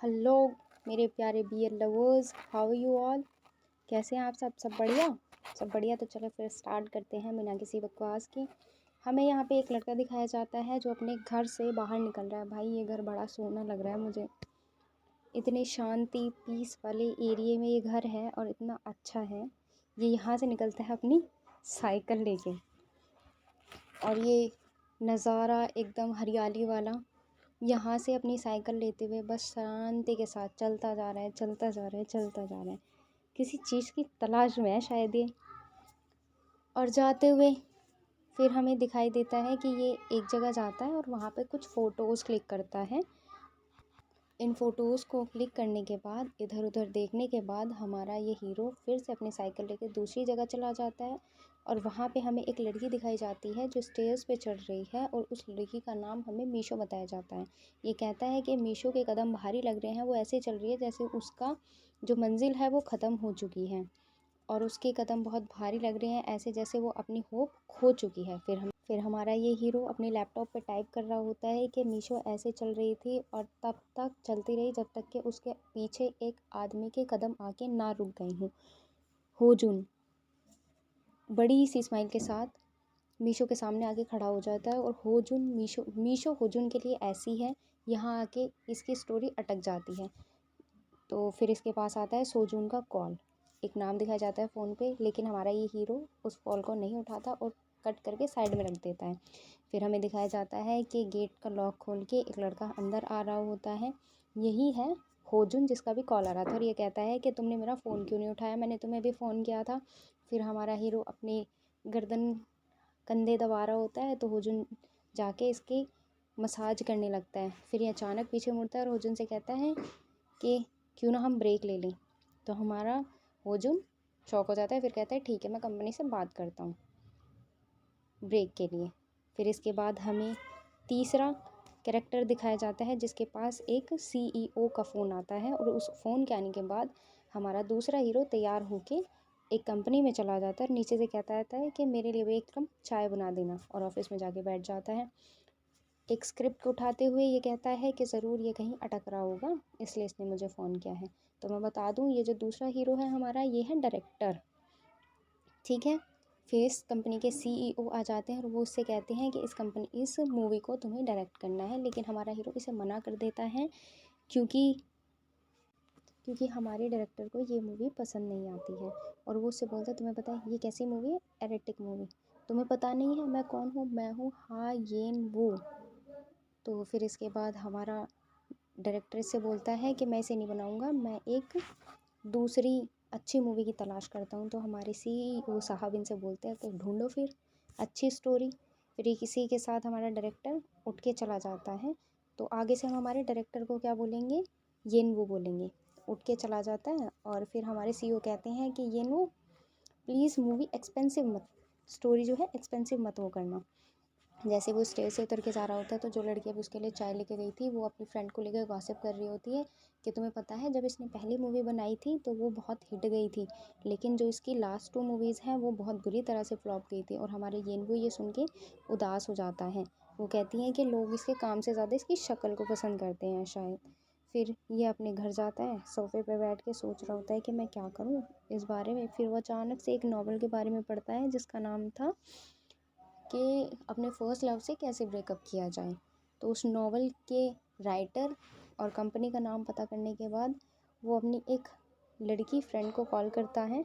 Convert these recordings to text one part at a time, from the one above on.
Hello मेरे प्यारे beer lovers, how are you all. कैसे हैं आप सब बढ़िया। सब बढ़िया। तो चलो फिर स्टार्ट करते हैं बिना किसी बकवास के। हमें यहाँ पे एक लड़का दिखाया जाता है जो अपने घर से बाहर निकल रहा है। भाई ये घर बड़ा सोना लग रहा है मुझे। इतने शांति पीस वाले एरिए में ये घर है और इतना अच्छा है। ये यहाँ से निकलता है अपनी साइकिल लेके और ये नज़ारा एकदम हरियाली वाला। यहाँ से अपनी साइकिल लेते हुए बस शांति के साथ चलता जा रहा है, चलता जा रहा है, चलता जा रहा है। किसी चीज़ की तलाश में है शायद ये। और जाते हुए फिर हमें दिखाई देता है कि ये एक जगह जाता है और वहाँ पे कुछ फ़ोटोज़ क्लिक करता है। इन फ़ोटोज़ को क्लिक करने के बाद, इधर उधर देखने के बाद, हमारा ये हीरो फिर से अपनी साइकिल लेकर दूसरी जगह चला जाता है। और वहाँ पे हमें एक लड़की दिखाई जाती है जो स्टेयर्स पे चढ़ रही है और उस लड़की का नाम हमें मीशो बताया जाता है। ये कहता है कि मीशो के कदम भारी लग रहे हैं। वो ऐसे चल रही है जैसे उसका जो मंजिल है वो ख़त्म हो चुकी है और उसके कदम बहुत भारी लग रहे हैं, ऐसे जैसे वो अपनी होप खो चुकी है। फिर हमारा ये हीरो अपने लैपटॉप पे टाइप कर रहा होता है कि मीशो ऐसे चल रही थी और तब तक चलती रही जब तक कि उसके पीछे एक आदमी के कदम आके ना रुक गए हों। होजुन बड़ी सी स्माइल के साथ मीशो के सामने आके खड़ा हो जाता है और होजुन मीशो होजुन के लिए ऐसी है। यहाँ आके इसकी स्टोरी अटक जाती है। तो फिर इसके पास आता है सोजून का कॉल। एक नाम दिखाया जाता है फ़ोन पे, लेकिन हमारा ये हीरो उस कॉल को नहीं उठाता और कट करके साइड में रख देता है। फिर हमें दिखाया जाता है कि गेट का लॉक खोल के एक लड़का अंदर आ रहा होता है। यही है होजुन जिसका भी कॉल आ रहा था और ये कहता है कि तुमने मेरा फ़ोन क्यों नहीं उठाया, मैंने तुम्हें अभी फ़ोन किया था। फिर हमारा हीरो अपनी गर्दन कंधे दबा रहा होता है तो होजुन जाके इसकी मसाज करने लगता है। फिर ये अचानक पीछे मुड़ता है और होजुन से कहता है कि क्यों ना हम ब्रेक ले लें। तो हमारा होजुन शॉक हो जाता है। फिर कहता है ठीक है, मैं कंपनी से बात करता हूँ ब्रेक के लिए। फिर इसके बाद हमें तीसरा कैरेक्टर दिखाया जाता है जिसके पास एक CEO का फ़ोन आता है और उस फ़ोन के आने के बाद हमारा दूसरा हीरो तैयार होके एक कंपनी में चला जाता है और नीचे से कहता रहता है कि मेरे लिए भी एक कप चाय बना देना, और ऑफिस में जाके बैठ जाता है। एक स्क्रिप्ट को उठाते हुए ये कहता है कि ज़रूर ये कहीं अटक रहा होगा, इसलिए इसने मुझे फ़ोन किया है। तो मैं बता दूँ, ये जो दूसरा हीरो है हमारा, ये है डायरेक्टर। ठीक है। फिर इस कंपनी के CEO आ जाते हैं और वो उससे कहते हैं कि इस मूवी को तुम्हें डायरेक्ट करना है, लेकिन हमारा हीरो इसे मना कर देता है क्योंकि क्योंकि हमारे डायरेक्टर को ये मूवी पसंद नहीं आती है। और वो उससे बोलता है तुम्हें पता है ये कैसी मूवी है, एरेटिक मूवी। तुम्हें पता नहीं है मैं कौन हूँ, मैं हूँ हा येन वो। तो फिर इसके बाद हमारा डायरेक्टर से बोलता है कि मैं इसे नहीं बनाऊँगा, मैं एक दूसरी अच्छी मूवी की तलाश करता हूँ। तो हमारे CEO साहब इनसे बोलते हैं तो ढूंढो फिर अच्छी स्टोरी। फिर ये किसी के साथ हमारा डायरेक्टर उठ के चला जाता है। तो आगे से हम हमारे डायरेक्टर को क्या बोलेंगे, येन वो बोलेंगे। उठ के चला जाता है और फिर हमारे CEO कहते हैं कि येन वो प्लीज़ मूवी एक्सपेंसिव मत, स्टोरी जो है एक्सपेंसिव मत वो करना। जैसे वो स्टेज से उतर के जा रहा होता है तो जो लड़की अभी उसके लिए चाय लेके गई थी वो अपनी फ्रेंड को लेकर गॉसिप कर रही होती है कि तुम्हें पता है जब इसने पहली मूवी बनाई थी तो वो बहुत हिट गई थी, लेकिन जो इसकी लास्ट 2 मूवीज़ हैं वो बहुत बुरी तरह से फ्लॉप गई थी। और हमारे येनवू ये सुन के उदास हो जाता है। वो कहती हैं कि लोग इसके काम से ज़्यादा इसकी शक्ल को पसंद करते हैं शायद। फिर ये अपने घर जाता है, सोफ़े पे बैठ के सोच रहा होता है कि मैं क्या करूँ इस बारे में। फिर वो अचानक से एक नॉवल के बारे में पढ़ता है जिसका नाम था कि अपने फर्स्ट लव से कैसे ब्रेकअप किया जाए। तो उस नॉवल के राइटर और कंपनी का नाम पता करने के बाद वो अपनी एक लड़की फ्रेंड को कॉल करता है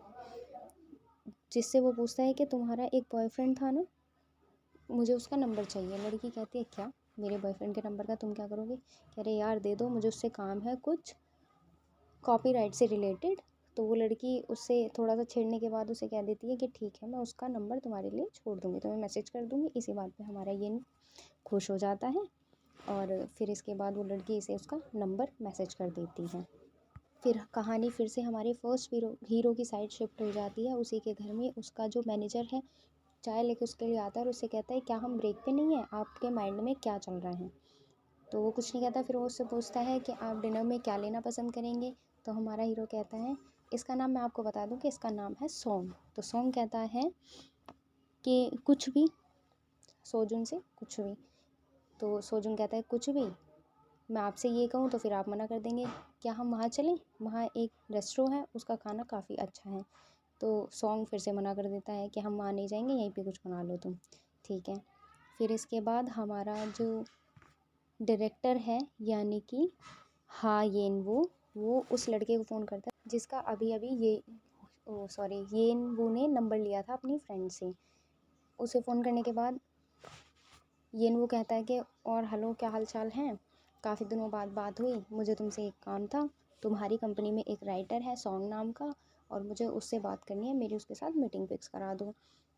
जिससे वो पूछता है कि तुम्हारा एक बॉयफ्रेंड था ना, मुझे उसका नंबर चाहिए। लड़की कहती है क्या, मेरे बॉयफ्रेंड के नंबर का तुम क्या करोगे। कह रहे यार दे दो, मुझे उससे काम है कुछ कॉपीराइट से रिलेटेड। तो वो लड़की उससे थोड़ा सा छेड़ने के बाद उसे कह देती है कि ठीक है, मैं उसका नंबर तुम्हारे लिए छोड़ दूँगी, तुम्हें मैसेज कर दूँगी। इसी बात पे हमारा ये खुश हो जाता है और फिर इसके बाद वो लड़की इसे उसका नंबर मैसेज कर देती है। फिर कहानी फिर से हमारे फर्स्ट हीरो की साइड शिफ्ट हो जाती है। उसी के घर में उसका जो मैनेजर है चाय लेके उसके लिए आता है और उससे कहता है क्या हम ब्रेक पे नहीं हैं, आपके माइंड में क्या चल रहा है। तो वो कुछ नहीं कहता। फिर वो उससे पूछता है कि आप डिनर में क्या लेना पसंद करेंगे। तो हमारा हीरो कहता है इसका नाम मैं आपको बता दूं कि इसका नाम है सॉन्ग। तो सॉन्ग कहता है कि कुछ भी, सोजुन से कुछ भी। तो सोजुन कहता है कुछ भी। मैं आपसे ये कहूँ तो फिर आप मना कर देंगे, क्या हम वहाँ चलें, वहाँ एक रेस्टोरेंट है, उसका खाना काफ़ी अच्छा है। तो सॉन्ग फिर से मना कर देता है कि हम वहाँ नहीं जाएंगे, यहीं पे कुछ बना लो तुम। ठीक है। फिर इसके बाद हमारा जो डायरेक्टर है यानी कि हाँ येन वो उस लड़के को फ़ोन करता है जिसका अभी अभी ये सॉरी येन वो ने नंबर लिया था अपनी फ्रेंड से। उसे फ़ोन करने के बाद येन वो कहता है कि और हेलो, क्या हाल चाल है, काफ़ी दिनों बाद बात हुई, मुझे तुमसे एक काम था, तुम्हारी कंपनी में एक राइटर है सॉन्ग नाम का, और मुझे उससे बात करनी है, मेरी उसके साथ मीटिंग फिक्स करा दो।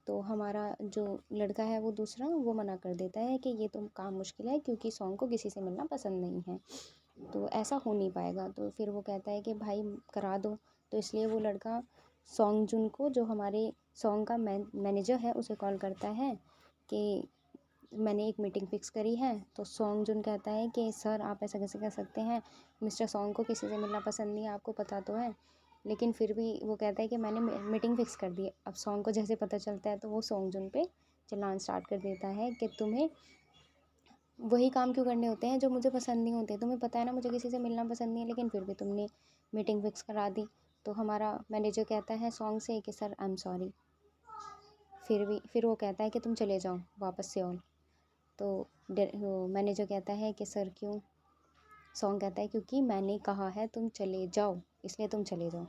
तो हमारा जो लड़का है वो दूसरा वो मना कर देता है कि ये तो काम मुश्किल है, क्योंकि सॉन्ग को किसी से मिलना पसंद नहीं है, तो ऐसा हो नहीं पाएगा। तो फिर वो कहता है कि भाई करा दो। तो इसलिए वो लड़का सॉन्ग जुन को, जो हमारे सॉन्ग का मैनेजर है, उसे कॉल करता है कि मैंने एक मीटिंग फ़िक्स करी है। तो सॉन्ग जुन कहता है कि सर आप ऐसा कैसे कर सकते हैं, मिस्टर सॉन्ग को किसी से मिलना पसंद नहीं है, आपको पता तो है। लेकिन फिर भी वो कहता है कि मैंने मीटिंग फ़िक्स कर दी। अब सॉन्ग को जैसे पता चलता है तो वो सॉन्ग जुन पे चलान स्टार्ट कर देता है कि तुम्हें वही काम क्यों करने होते हैं जो मुझे पसंद नहीं होते, तुम्हें पता है ना मुझे किसी से मिलना पसंद नहीं है, लेकिन फिर भी तुमने मीटिंग फ़िक्स करा दी। तो हमारा मैनेजर कहता है सॉन्ग से कि सर आई एम सॉरी। फिर वो कहता है कि तुम चले जाओ वापस से ऑन। तो वो मैनेजर कहता है कि सर क्यों। सॉन्ग कहता है क्योंकि मैंने कहा है तुम चले जाओ, इसलिए तुम चले जाओ।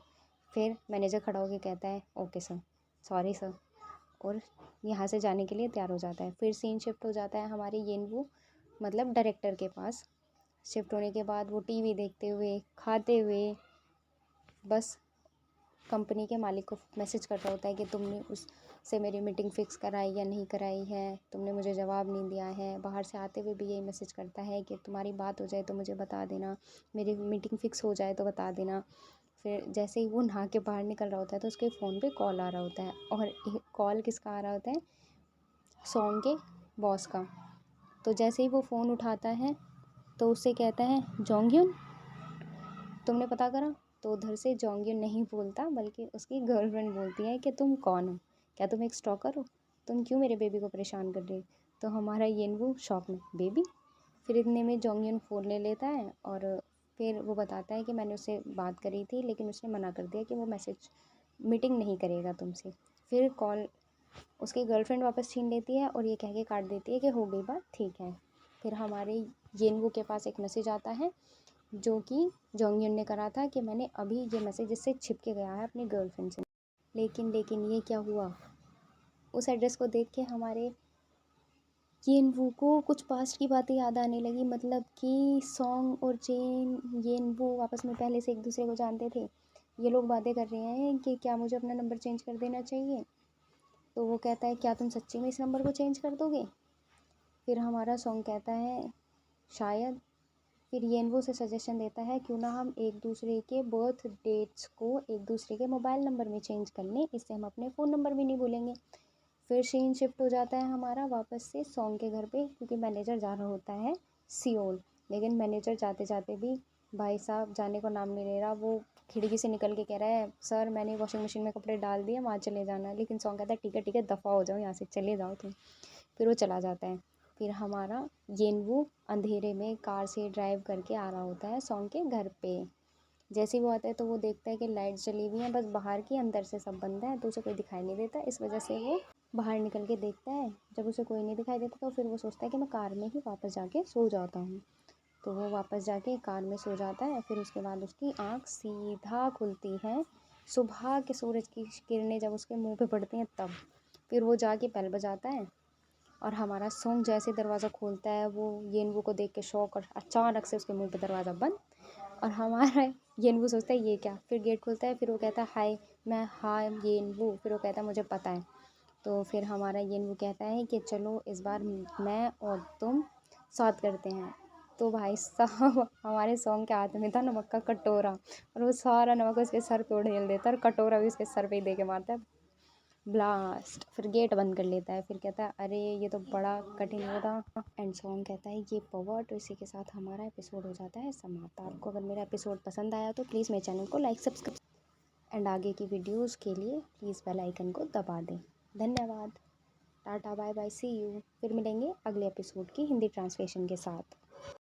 फिर मैनेजर खड़ा होकर कहता है ओके सर, सॉरी सर, और यहाँ से जाने के लिए तैयार हो जाता है। फिर सीन शिफ्ट हो जाता है हमारे येनवू मतलब डायरेक्टर के पास। शिफ्ट होने के बाद वो टीवी देखते हुए खाते हुए बस कंपनी के मालिक को मैसेज कर रहा होता है कि तुमने उससे मेरी मीटिंग फ़िक्स कराई या नहीं कराई है, तुमने मुझे जवाब नहीं दिया है। बाहर से आते हुए भी यही मैसेज करता है कि तुम्हारी बात हो जाए तो मुझे बता देना, मेरी मीटिंग फ़िक्स हो जाए तो बता देना। फिर जैसे ही वो नहा के बाहर निकल रहा होता है तो उसके फ़ोन पे कॉल आ रहा होता है, और कॉल किसका आ रहा होता है, सॉन्ग के बॉस का। तो जैसे ही वो फ़ोन उठाता है तो उससे कहता है जोंगयुन, तुमने पता करा। तो उधर से जोंगयुन नहीं बोलता बल्कि उसकी गर्लफ्रेंड बोलती है कि तुम कौन हो, क्या तुम एक स्टॉकर हो, तुम क्यों मेरे बेबी को परेशान कर रही हो। तो हमारा येनवू शॉक में बेबी। फिर इतने में जोंगयुन फ़ोन ले लेता है और फिर वो बताता है कि मैंने उससे बात करी थी लेकिन उसने मना कर दिया कि वो मीटिंग नहीं करेगा तुमसे। फिर कॉल उसकी गर्लफ्रेंड वापस छीन लेती है और ये कह के काट देती है कि हो गई बात, ठीक है। फिर हमारे येनवू के पास एक मैसेज आता है जो कि जोंगयुन ने करा था कि मैंने अभी ये मैसेज इससे छिप के गया है अपनी गर्लफ्रेंड से। लेकिन ये क्या हुआ, उस एड्रेस को देख के हमारे येनवू को कुछ पास्ट की बातें याद आने लगी। मतलब कि सॉन्ग और येनवू आपस में पहले से एक दूसरे को जानते थे। ये लोग बातें कर रहे हैं कि क्या मुझे अपना नंबर चेंज कर देना चाहिए। तो वो कहता है क्या तुम सच्ची में इस नंबर को चेंज कर दोगे। फिर हमारा सॉन्ग कहता है शायद। फिर येनवो से सजेशन देता है क्यों ना हम एक दूसरे के बर्थ डेट्स को एक दूसरे के मोबाइल नंबर में चेंज कर लें, इससे हम अपने फ़ोन नंबर भी नहीं भूलेंगे। फिर सीन शिफ्ट हो जाता है हमारा वापस से सॉन्ग के घर पे, क्योंकि मैनेजर जा रहा होता है सियोल। लेकिन मैनेजर जाते जाते भी भाई साहब जाने को नाम नहीं ले रहा। वो खिड़की से निकल के कह रहा है सर मैंने वॉशिंग मशीन में कपड़े डाल दिए, वहाँ चले जाना। लेकिन सॉन्ग कहता है ठीक है दफ़ा हो जाओ यहाँ से, चले जाओ तुम। फिर वो चला जाता है। फिर हमारा येनवू अंधेरे में कार से ड्राइव करके आ रहा होता है सॉन्ग के घर पे। जैसे ही वो आता है तो वो देखता है कि लाइट जली हुई है बस बाहर की, अंदर से सब बंद है, तो उसे कोई दिखाई नहीं देता। इस वजह से वो बाहर निकल के देखता है। जब उसे कोई नहीं दिखाई देता तो फिर वो सोचता है कि मैं कार में ही वापस जाके सो जाता हूँ। तो वो वापस जाके कार में सो जाता है। फिर उसके बाद उसकी आँख सीधा खुलती है सुबह के सूरज की किरणें जब उसके मुँह पे पड़ती हैं तब। फिर वो जाके बेल बजाता है और हमारा सॉन्ग जैसे दरवाज़ा खोलता है वो येनवू को देख के शॉक, और अचानक से उसके मुंह पे दरवाज़ा बंद। और हमारा येनवू सोचता है ये क्या। फिर गेट खुलता है, फिर वो कहता है हाय मैं हाँ येनवू। फिर वो कहता है मुझे पता है। तो फिर हमारा येनवू कहता है कि चलो इस बार मैं और तुम साथ करते हैं। तो भाई साहब हमारे सॉन्ग के हाथ में था नमक का कटोरा, और वो सारा नमक उसके सर पे उड़ेल देता है और कटोरा भी उसके सर पे ही दे के मारता है ब्लास्ट। फिर गेट बंद कर लेता है। फिर कहता है अरे ये तो बड़ा कठिन हो था। एंड सॉन्ग कहता है ये पावर। तो इसी के साथ हमारा एपिसोड हो जाता है समाप्त। आपको अगर मेरा एपिसोड पसंद आया तो प्लीज़ मेरे चैनल को लाइक सब्सक्राइब एंड आगे की वीडियोस के लिए प्लीज़ बेल आइकन को दबा दें। धन्यवाद। Tata bye bye see you. फिर मिलेंगे अगले एपिसोड की हिंदी ट्रांसलेशन के साथ।